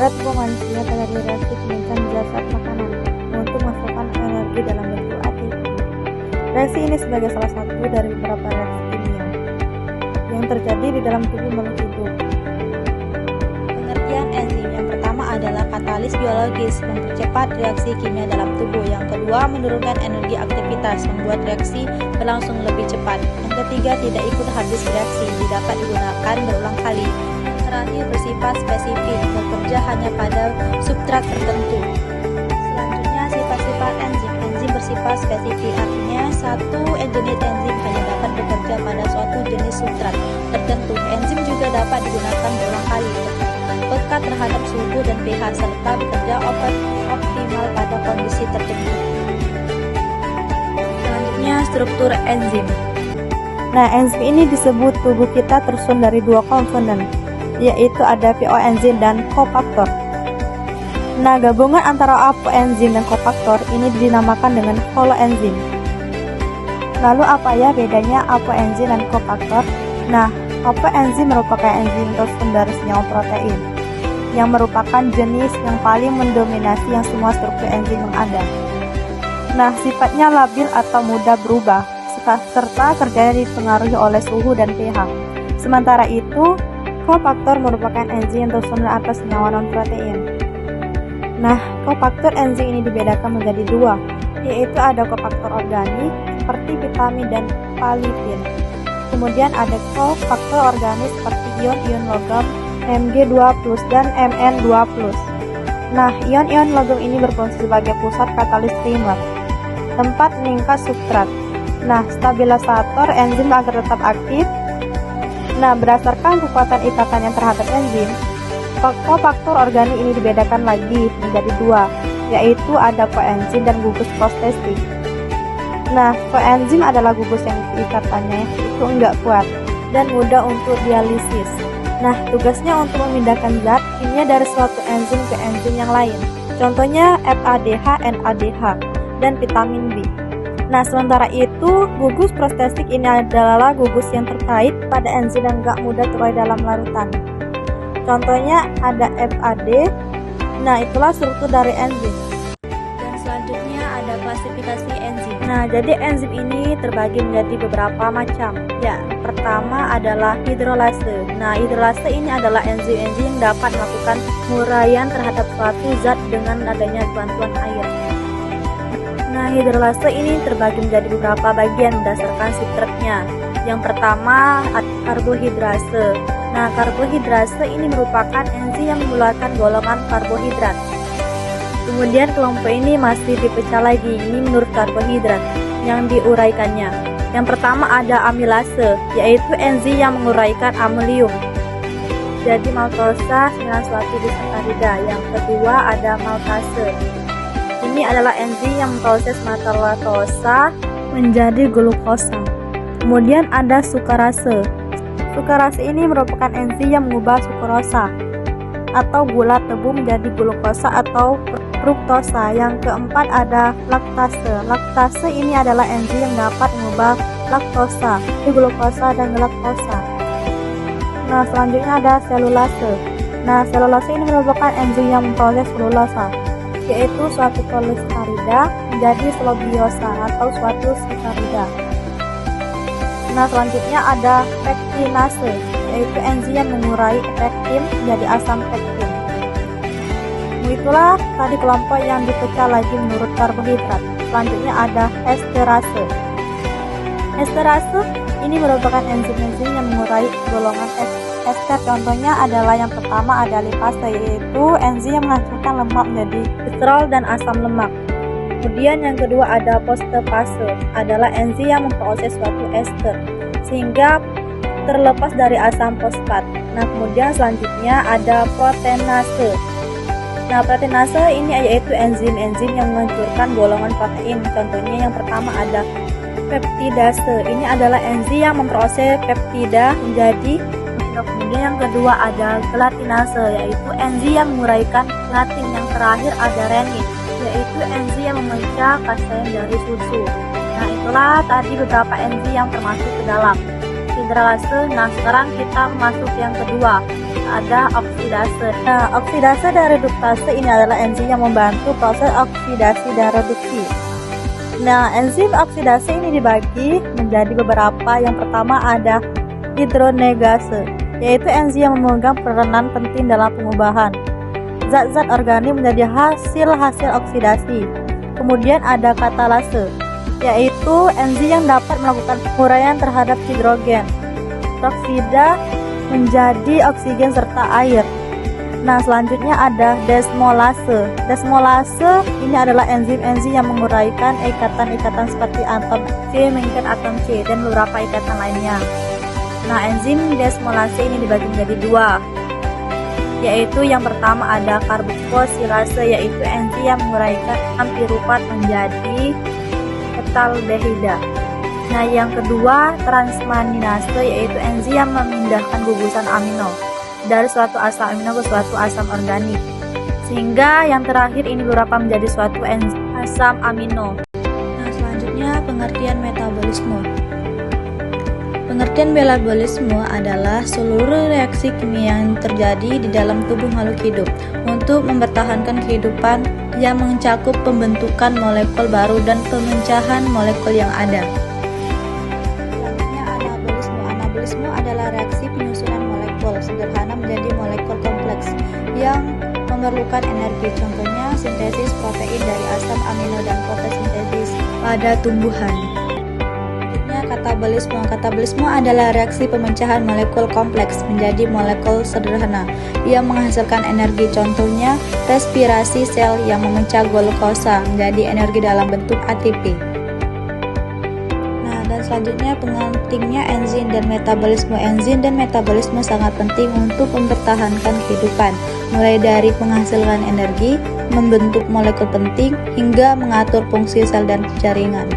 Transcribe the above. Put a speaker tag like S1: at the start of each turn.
S1: Pada tubuh manusia terjadi reaksi pembentukan zat makanan untuk menghasilkan energi dalam bentuk ATP. Reaksi ini sebagai salah satu dari beberapa reaksi kimia yang terjadi di dalam tubuh makhluk hidup.
S2: Pengertian enzim yang pertama adalah katalis biologis, mempercepat reaksi kimia dalam tubuh. Yang kedua, menurunkan energi aktivitas, membuat reaksi berlangsung lebih cepat. Yang ketiga, tidak ikut habis reaksi, dapat digunakan berulang kali. Yang terakhir, bersifat spesifik, bekerja hanya pada substrat tertentu. Selanjutnya, sifat-sifat enzim. Enzim bersifat spesifik, artinya satu jenis enzim hanya dapat bekerja pada suatu jenis substrat tertentu. Enzim juga dapat digunakan berulang kali, peka terhadap suhu dan pH, serta bekerja optimal pada kondisi tertentu. Selanjutnya, struktur enzim.
S1: Nah, enzim ini disebut tubuh kita tersusun dari dua komponen, yaitu ada apoenzim dan kofaktor. Nah, gabungan antara apoenzim dan kofaktor ini dinamakan dengan holoenzim. Lalu apa ya bedanya apoenzim dan kofaktor? Nah, apoenzim merupakan enzim tersusun dari senyawa protein, yang merupakan jenis yang paling mendominasi yang semua struktur enzim yang ada. Nah, sifatnya labil atau mudah berubah, serta kerjanya dipengaruhi oleh suhu dan pH. Sementara itu, kofaktor merupakan enzim yang tersusun atas senyawa non-protein. Nah, kofaktor enzim ini dibedakan menjadi dua, yaitu ada kofaktor organik seperti vitamin dan palifin. Kemudian ada kofaktor organik seperti ion-ion logam Mg2+ dan Mn2+. Nah, ion-ion logam ini berfungsi sebagai pusat katalis primer, tempat meningkat substrat. Nah, stabilisator enzim agar tetap aktif. Nah, berdasarkan kekuatan ikatannya terhadap enzim, kofaktor organik ini dibedakan lagi menjadi dua, yaitu ada koenzim dan gugus protestik. Nah, koenzim adalah gugus yang ikatannya itu enggak kuat dan mudah untuk dialisis. Nah, tugasnya untuk memindahkan zat kimia dari suatu enzim ke enzim yang lain. Contohnya FADH, NADH, dan vitamin B. Nah, sementara itu, gugus protestik ini adalah gugus yang terkait pada enzim yang enggak mudah terlarut dalam larutan. Contohnya ada FAD. Nah, itulah struktur dari enzim.
S2: Dan selanjutnya ada klasifikasi enzim.
S1: Nah, jadi enzim ini terbagi menjadi beberapa macam. Ya, pertama adalah hidrolase. Nah, hidrolase ini adalah enzim-enzim yang dapat melakukan penguraian terhadap suatu zat dengan adanya bantuan air. Nah, hidrolase ini terbagi menjadi beberapa bagian berdasarkan strukturnya. Yang pertama, karbohidrase. Nah, karbohidrase ini merupakan enzim yang mengeluarkan golongan karbohidrat. Kemudian kelompok ini masih dipecah lagi, ini menurut karbohidrat yang diuraikannya. Yang pertama ada amilase, yaitu enzim yang menguraikan amonium jadi maltosa 91 disakarida. Yang kedua ada maltase. Ini adalah enzim yang memproses maltosa menjadi glukosa. Kemudian ada sukarase. Sukarase ini merupakan enzim yang mengubah sukrosa atau gula tebu menjadi glukosa atau fruktosa. Yang keempat ada laktase. Laktase ini adalah enzim yang dapat mengubah laktosa menjadi glukosa dan galaktosa. Nah, selanjutnya ada selulase. Nah, selulase ini merupakan enzim yang memproses selulosa, yaitu suatu polisakarida menjadi selobiosa atau suatu sakarida. Nah, selanjutnya ada pektinase, yaitu enzim yang mengurai pektin menjadi asam pektin. Itulah tadi kelompok yang dipecah lagi menurut karbohidrat. Selanjutnya ada esterase. Esterase ini merupakan enzim-enzim yang mengurai golongan ester. Contohnya adalah yang pertama ada lipase, yaitu enzim yang menghasilkan lemak menjadi glycerol dan asam lemak. Kemudian yang kedua ada fosfatase, adalah enzim yang memproses suatu ester sehingga terlepas dari asam fosfat. Nah, kemudian selanjutnya ada proteinase. Nah, proteinase ini yaitu enzim-enzim yang menghancurkan golongan protein. Contohnya yang pertama ada peptidase. Ini adalah enzim yang memproses peptida menjadi amino. Kemudian yang kedua ada gelatinase, yaitu enzim yang menguraikan gelatin. Yang terakhir ada renin, yaitu enzim yang memecah kasein dari susu. Nah, itulah tadi beberapa enzim yang termasuk ke dalam. hidralase. Nah, sekarang kita masuk yang kedua, ada oksidase. Nah, oksidase dan reduktase ini adalah enzim yang membantu proses oksidasi dan reduksi. Nah, enzim oksidase ini dibagi menjadi beberapa. Yang pertama ada hidronegase, yaitu enzim yang memegang peranan penting dalam pengubahan zat-zat organik menjadi hasil oksidasi. Kemudian ada katalase, yaitu enzim yang dapat melakukan penguraian terhadap hidrogen peroksida menjadi oksigen serta air. Nah, selanjutnya ada desmolase. Desmolase ini adalah enzim-enzim yang menguraikan ikatan-ikatan seperti atom C mengikat atom C dan beberapa ikatan lainnya. Nah, enzim desmolase ini dibagi menjadi dua, yaitu yang pertama ada karboksilase, yaitu enzim yang menguraikan piruvat menjadi etaldehida. Nah, yang kedua transmaninase, yaitu enzim yang memindahkan gugusan amino dari suatu asam amino ke suatu asam organik, sehingga yang terakhir ini beberapa menjadi suatu enzim asam amino.
S2: Nah, selanjutnya pengertian metabolisme. Pengertian metabolisme adalah seluruh reaksi kimia yang terjadi di dalam tubuh makhluk hidup untuk mempertahankan kehidupan, yang mencakup pembentukan molekul baru dan pemecahan molekul yang ada. Selanjutnya anabolisme. Anabolisme adalah reaksi penyusunan molekul sederhana menjadi molekul kompleks yang memerlukan energi. Contohnya sintesis protein dari asam amino dan fotosintesis pada tumbuhan. Katabolisme. Katabolisme adalah reaksi pemecahan molekul kompleks menjadi molekul sederhana yang menghasilkan energi. Contohnya respirasi sel yang memecah glukosa menjadi energi dalam bentuk ATP. Nah, dan selanjutnya pentingnya enzim dan metabolisme. Enzim dan metabolisme sangat penting untuk mempertahankan kehidupan, mulai dari menghasilkan energi, membentuk molekul penting, hingga mengatur fungsi sel dan jaringan.